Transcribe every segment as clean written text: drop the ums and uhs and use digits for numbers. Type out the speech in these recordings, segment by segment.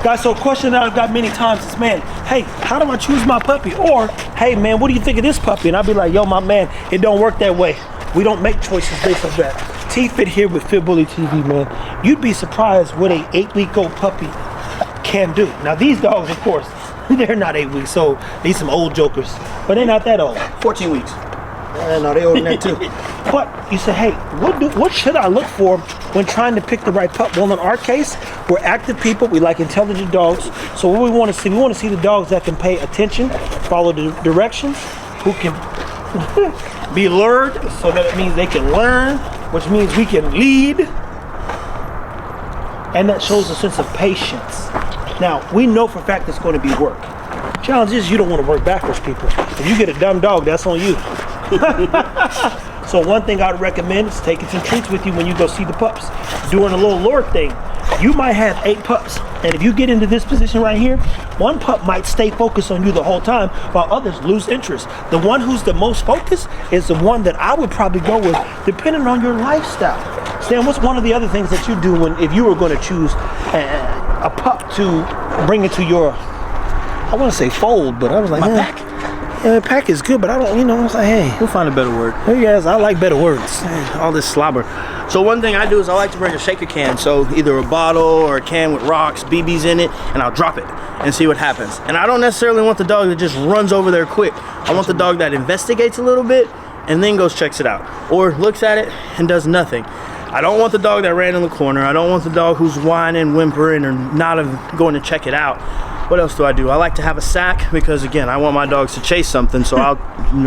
Guys, so a question that I've got many times is, man, hey, how do I choose my puppy? Or, hey, man, what do you think of this puppy? And I'll be like, yo, my man, it don't work that way. We don't make choices based on that. T-Fit here with Fit Bully TV, man. You'd be surprised what a 8-week-old puppy can do. Now, these dogs, of course, they're not 8 weeks, so these some old jokers. But they're not that old. 14 weeks. No, they older than that too. But you say, hey, what should I look for when trying to pick the right pup? Well, in our case, we're active people. We like intelligent dogs. So what we want to see, the dogs that can pay attention, follow the directions, who can be lured, so that it means they can learn, which means we can lead. And that shows a sense of patience. Now, we know for a fact it's going to be work. Challenge is you don't want to work backwards, people. If you get a dumb dog, that's on you. So one thing I'd recommend is taking some treats with you when you go see the pups. Doing a little lure thing. You might have 8 pups, and if you get into this position right here, one pup might stay focused on you the whole time while others lose interest. The one who's the most focused is the one that I would probably go with, depending on your lifestyle. Stan, what's one of the other things that you do if you were going to choose a pup to bring into your, I want to say fold, but I was like, my pack? Yeah, pack is good, but I don't, I was like, hey. We'll find a better word. Hey guys, I like better words. All this slobber. So one thing I do is I like to bring a shaker can. So either a bottle or a can with rocks, BBs in it, and I'll drop it and see what happens. And I don't necessarily want the dog that just runs over there quick. I want the dog that investigates a little bit and then goes checks it out. Or looks at it and does nothing. I don't want the dog that ran in the corner. I don't want the dog who's whining, whimpering, or not going to check it out. What else do? I like to have a sack because, again, I want my dogs to chase something, so I'll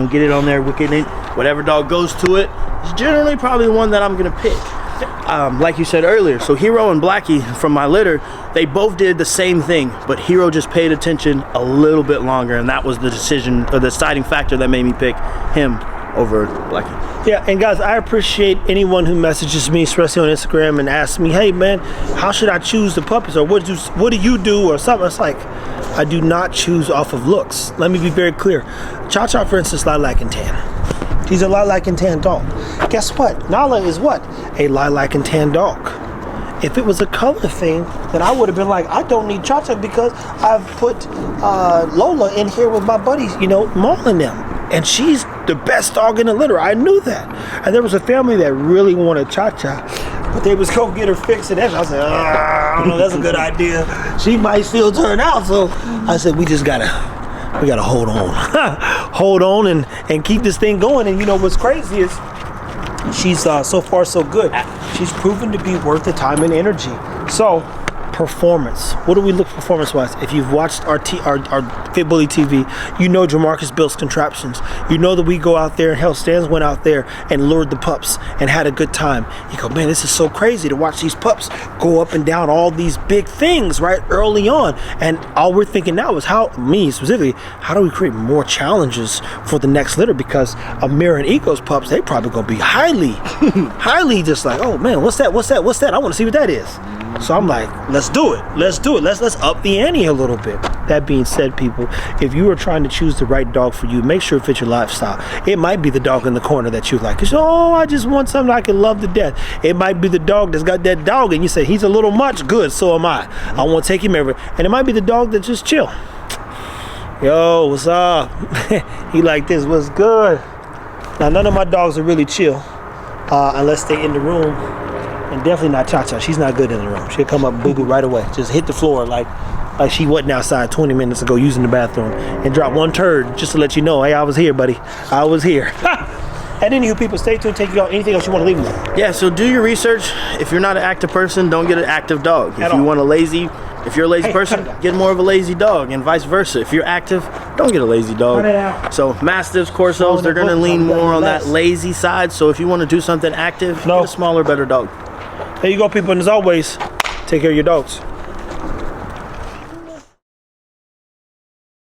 get it on there, wicket it. Whatever dog goes to it is generally probably the one that I'm gonna pick. Like you said earlier, so Hero and Blackie from my litter, they both did the same thing, but Hero just paid attention a little bit longer, and that was the decision, or the deciding factor that made me pick him over Blackie. Yeah, and guys, I appreciate anyone who messages me, especially on Instagram, and asks me, hey man, how should I choose the puppies, or what do you do, or something. It's like, I do not choose off of looks. Let me be very clear. Cha-Cha, for instance, lilac and tan. He's a lilac and tan dog. Guess what? Nala is what? A lilac and tan dog. If it was a color thing, then I would have been like, I don't need Cha-Cha because I've put Lola in here with my buddies, Maul and them. And she's the best dog in the litter. I knew that. And there was a family that really wanted Cha-Cha, but they was going to get her fixed and everything. I was like, I don't know, that's a good idea. She might still turn out. So I said, we gotta hold on. Hold on and keep this thing going. And what's crazy is she's so far so good. She's proven to be worth the time and energy. So performance. What do we look performance-wise? If you've watched our Fit Bully TV, you know Jamarcus builds contraptions. You know that we go out there, and hell, Stans went out there and lured the pups and had a good time. You go, man, this is so crazy to watch these pups go up and down all these big things right early on. And all we're thinking now is how do we create more challenges for the next litter? Because Amir and Eco's pups, they probably gonna be highly just like, oh man, what's that? I want to see what that is. So I'm like, let's do it. Let's up the ante a little bit. That being said, people, if you are trying to choose the right dog for you, make sure it fits your lifestyle. It might be the dog in the corner that you like. I just want something I can love to death. It might be the dog that's got that dog and you say, he's a little much. Good, so am I. I want to take him everywhere. And it might be the dog that just chill. Yo, what's up? He like this, what's good? Now, none of my dogs are really chill unless they in the room. And definitely not Cha-Cha. She's not good in the room. She'll come up boo-boo right away. Just hit the floor like she wasn't outside 20 minutes ago using the bathroom and drop one turd just to let you know, hey, I was here, buddy. I was here. And anywho, people, stay tuned. Take you out. Anything else you want to leave me with? Yeah, so do your research. If you're not an active person, don't get an active dog. If you're a lazy person, get more of a lazy dog, and vice versa. If you're active, don't get a lazy dog. So Mastiffs, Corsos, they're going to lean more on that lazy side. So if you want to do something active, get a smaller, better dog. There you go, people, and as always, take care of your dogs.